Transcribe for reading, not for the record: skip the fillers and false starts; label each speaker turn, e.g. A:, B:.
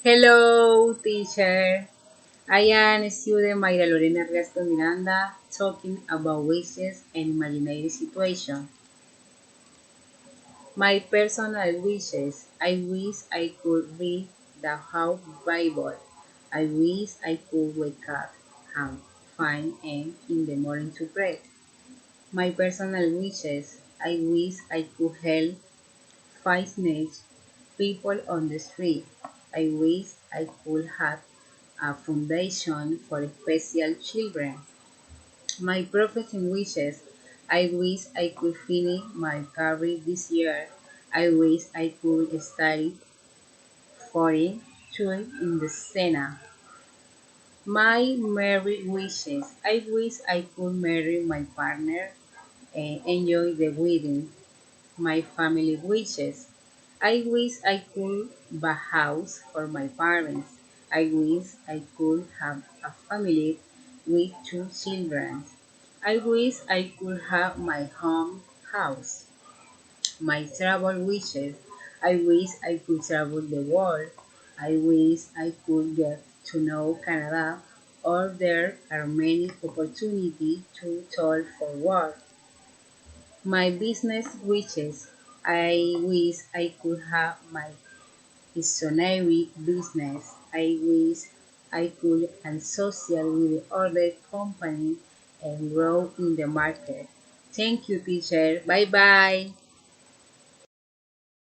A: Hello, teacher. I am student Mayra Lorena Riasco Miranda talking about wishes and imaginary situations. My personal wishes. I wish I could read the whole Bible. I wish I could wake up and find and in the morning to pray. My personal wishes. I wish I could help find people on the street. I wish I could have a foundation for special children. My profession wishes. I wish I could finish my career this year. I wish I could study foreign tour in the Sena. My married wishes. I wish I could marry my partner and enjoy the wedding. My family wishes. I wish I could buy a house for my parents. I wish I could have a family with two children. I wish I could have my home house. My travel wishes. I wish I could travel the world. I wish I could get to know Canada, or there are many opportunities to tour for work. My business wishes. I wish I could have my stationery business. I wish I could associate with other companies and grow in the market. Thank you, teacher. Bye bye.